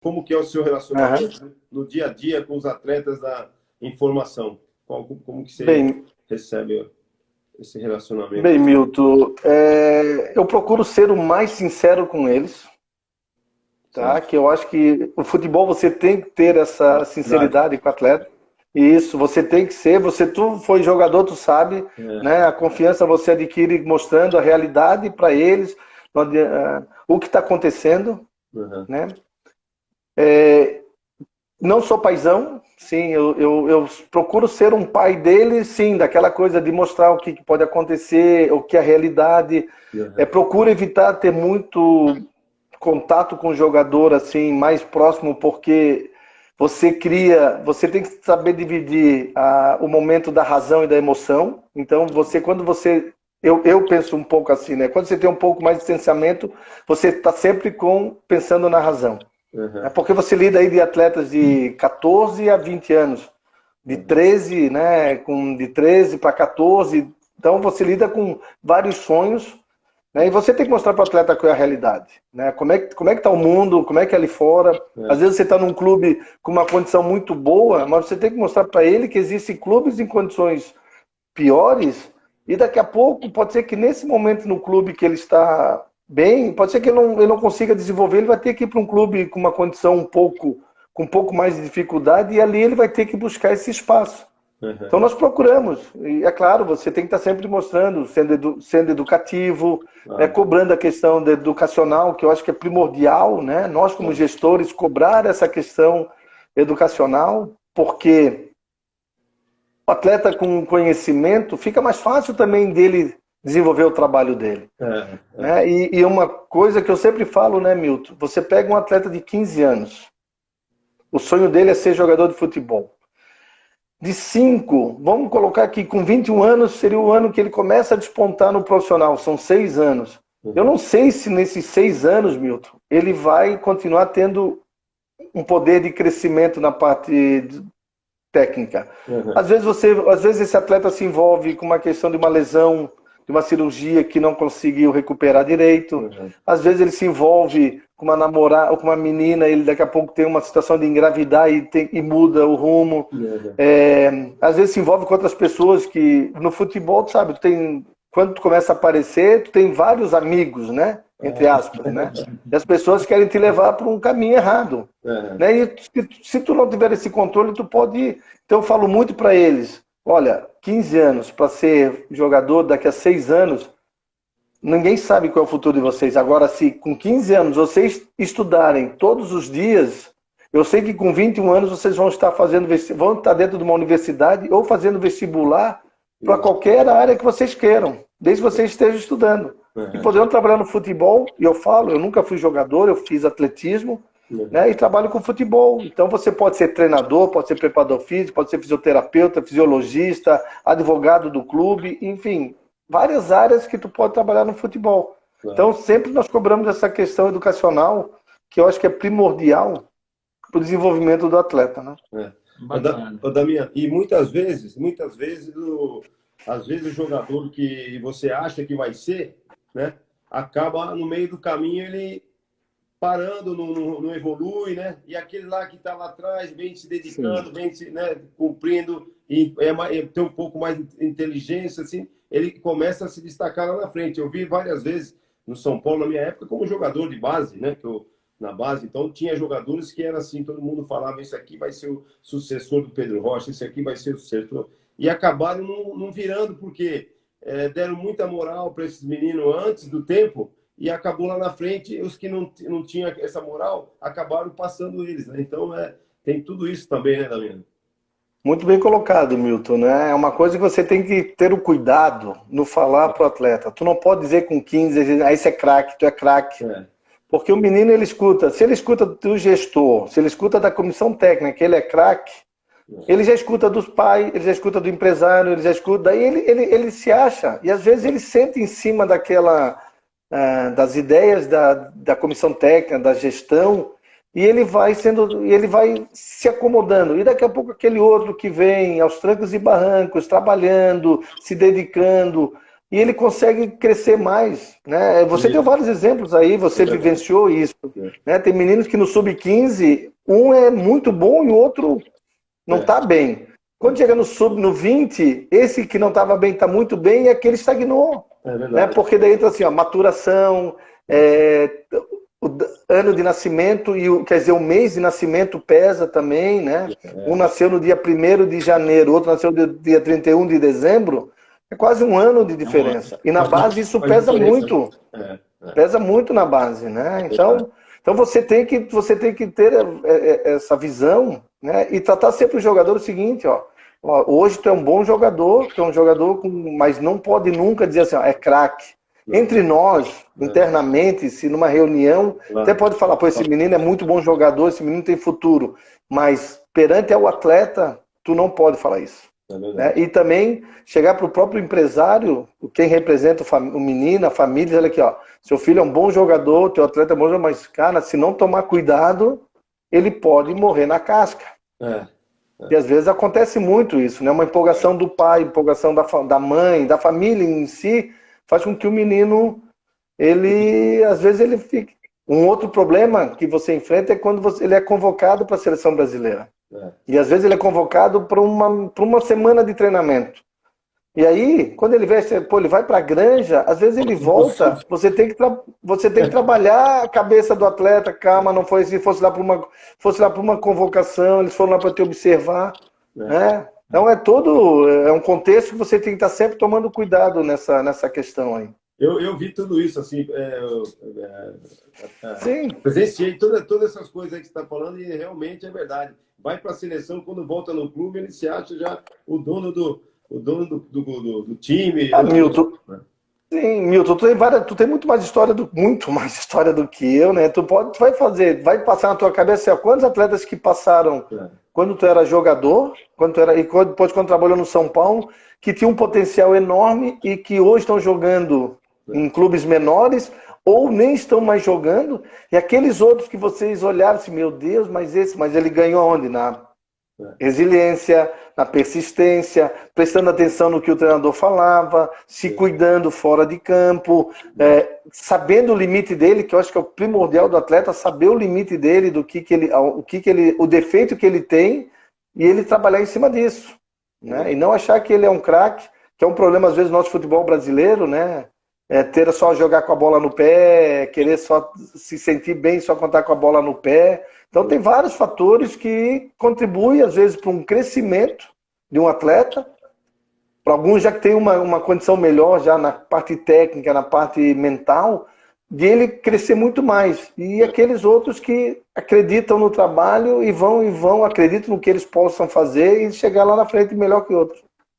como que é o seu relacionamento no dia a dia com os atletas em formação? Como que você Bem, recebe esse relacionamento? bem, Milton, eu procuro ser o mais sincero com eles, tá? Certo. Que eu acho que o futebol você tem que ter essa Verdade. sinceridade com o atleta. Isso, você tem que ser. Tu foi jogador, tu sabe, É. né? A confiança você adquire mostrando a realidade para eles, o que está acontecendo, Uhum. né? Não sou paizão, sim, eu procuro ser um pai dele, sim, daquela coisa de mostrar o que pode acontecer, o que é a realidade. Uhum. Procuro evitar ter muito contato com o jogador assim mais próximo, porque você tem que saber dividir o momento da razão e da emoção. Então, eu penso um pouco assim, né? Quando você tem um pouco mais de distanciamento, você está sempre pensando na razão. É Uhum. porque você lida aí de atletas de 14 a 20 anos, de Uhum. 13, né, de 13 para 14. Então você lida com vários sonhos, né, e você tem que mostrar para o atleta qual é a realidade, né? Como é que tá o mundo, como é que é ali fora. Às É. vezes você está num clube com uma condição muito boa, mas você tem que mostrar para ele que existem clubes em condições piores, e daqui a pouco pode ser que nesse momento no clube que ele está bem, pode ser que ele não consiga desenvolver, ele vai ter que ir para um clube com uma condição com um pouco mais de dificuldade, e ali ele vai ter que buscar esse espaço. Uhum. Então nós procuramos, e é claro, você tem que estar sempre mostrando, sendo educativo, né, Claro. cobrando a questão educacional, que eu acho que é primordial, né? Nós como Claro. gestores cobrar essa questão educacional, porque o atleta com conhecimento, fica mais fácil também dele desenvolver o trabalho dele. É. É. Né? E uma coisa que eu sempre falo, né, Milton? Você pega um atleta de 15 anos, o sonho dele é ser jogador de futebol. De 5, vamos colocar aqui, com 21 anos seria o ano que ele começa a despontar no profissional, são 6 anos. Eu Uhum. não sei se nesses 6 anos, Milton, ele vai continuar tendo um poder de crescimento na parte técnica. Uhum. Às vezes esse atleta se envolve com uma questão de uma lesão, de uma cirurgia que não conseguiu recuperar direito. Uhum. Às vezes ele se envolve com uma namorada ou com uma menina, ele daqui a pouco tem uma situação de engravidar e muda o rumo. Uhum. Às vezes se envolve com outras pessoas que no futebol, tu sabe, quando tu começa a aparecer, tu tem vários amigos, né? Entre aspas, né? E as pessoas querem te levar para um caminho errado. Uhum. Né? E se tu não tiver esse controle, tu pode ir. Então eu falo muito para eles, olha, 15 anos para ser jogador, daqui a 6 anos, ninguém sabe qual é o futuro de vocês. Agora, se com 15 anos vocês estudarem todos os dias, eu sei que com 21 anos vocês vão estar dentro de uma universidade ou fazendo vestibular para Isso. qualquer área que vocês queiram, desde que vocês estejam estudando. E Uhum. podendo trabalhar no futebol, e eu falo, eu nunca fui jogador, eu fiz atletismo, Uhum. né, e trabalho com futebol. Então você pode ser treinador, pode ser preparador físico, pode ser fisioterapeuta, fisiologista, advogado do clube, enfim, várias áreas que tu pode trabalhar no futebol. Então Claro. sempre nós cobramos essa questão educacional, que eu acho que é primordial para o desenvolvimento do atleta, né? É. Bacana. Ô, Damião, e muitas vezes, às vezes o jogador que você acha que vai ser, né, acaba no meio do caminho ele parando, não evolui, né? E aquele lá que está lá atrás vem se Sim. dedicando, vem se, né, cumprindo e tem um pouco mais de inteligência, assim, ele começa a se destacar lá na frente. Eu vi várias vezes no São Paulo, na minha época, como jogador de base, né? Na base, então tinha jogadores que era assim, todo mundo falava, esse aqui vai ser o sucessor do Pedro Rocha, esse aqui vai ser o sucessor. E acabaram não virando, porque deram muita moral para esses meninos antes do tempo, e acabou lá na frente, os que não tinham essa moral, acabaram passando eles, né? Então, tem tudo isso também, né, Damiano? Muito bem colocado, Milton, né? É uma coisa que você tem que ter o cuidado no falar para o atleta. Tu não pode dizer com 15, aí você é craque, tu é craque. É. Porque o menino, ele escuta, se ele escuta do gestor, se ele escuta da comissão técnica, ele é craque, ele já escuta dos pais, ele já escuta do empresário, ele já escuta, daí ele se acha, e às vezes ele sente em cima das ideias da comissão técnica, da gestão, e ele vai se acomodando. E daqui a pouco aquele outro que vem aos trancos e barrancos, trabalhando, se dedicando, e ele consegue crescer mais, né? Você deu vários exemplos aí, você vivenciou isso, né? Tem meninos que no sub-15, um é muito bom e o outro não está bem. Quando chega no 20, esse que não estava bem está muito bem e aquele estagnou. Né? Porque daí entra assim, ó, maturação, o ano de nascimento, quer dizer, o mês de nascimento pesa também, né? Um nasceu no dia 1º de janeiro, outro nasceu no dia 31 de dezembro, é quase um ano de diferença. E na base isso pesa muito. Pesa muito na base, né? Então você tem que ter essa visão, né? E tratar sempre o jogador o seguinte, ó, hoje tu é um bom jogador, mas não pode nunca dizer assim, ó, é craque. Entre nós, internamente, se numa reunião, até pode falar, pô, esse menino é muito bom jogador, esse menino tem futuro, mas perante ao atleta, tu não pode falar isso. Né? E também chegar para o próprio empresário, quem representa o menino, a família, olha aqui, ó, seu filho é um bom jogador, teu atleta é bom jogador, mas, cara, se não tomar cuidado, ele pode morrer na casca. E às vezes acontece muito isso, né? Uma empolgação do pai, empolgação da mãe, da família em si, faz com que o menino, às vezes ele fique. Um outro problema que você enfrenta é quando ele é convocado para a seleção brasileira. E às vezes ele é convocado para uma semana de treinamento. E aí, quando ele ele vai para a granja, às vezes ele volta, você tem que trabalhar a cabeça do atleta, calma, não foi se fosse lá para uma convocação, eles foram lá para te observar, né? Então é um contexto que você tem que estar sempre tomando cuidado nessa questão aí. Eu vi tudo isso, assim, Sim. Presenciei todas essas coisas aí que você está falando e realmente é verdade. Vai para a seleção, quando volta no clube, ele se acha já o dono do time. Milton. Sim, Milton, tu tem muito mais história do que eu, né? Tu vai passar na tua cabeça, assim, quantos atletas que passaram quando tu era jogador, depois quando trabalhou no São Paulo, que tinha um potencial enorme e que hoje estão jogando em clubes menores ou nem estão mais jogando, e aqueles outros que vocês olharam assim, meu Deus, mas ele ganhou onde? Na resiliência, na persistência, prestando atenção no que o treinador falava, se cuidando fora de campo, sabendo o limite dele, que eu acho que é o primordial do atleta, saber o limite dele, o defeito que ele tem, e ele trabalhar em cima disso, né? E não achar que ele é um craque, que é um problema às vezes do nosso futebol brasileiro, né? Ter só jogar com a bola no pé, querer só se sentir bem só contar com a bola no pé. Então tem vários fatores que contribuem às vezes para um crescimento de um atleta, para alguns já que tem uma condição melhor já na parte técnica, na parte mental, de ele crescer muito mais. E aqueles outros que acreditam no trabalho e vão, acreditam no que eles possam fazer e chegar lá na frente melhor que outros.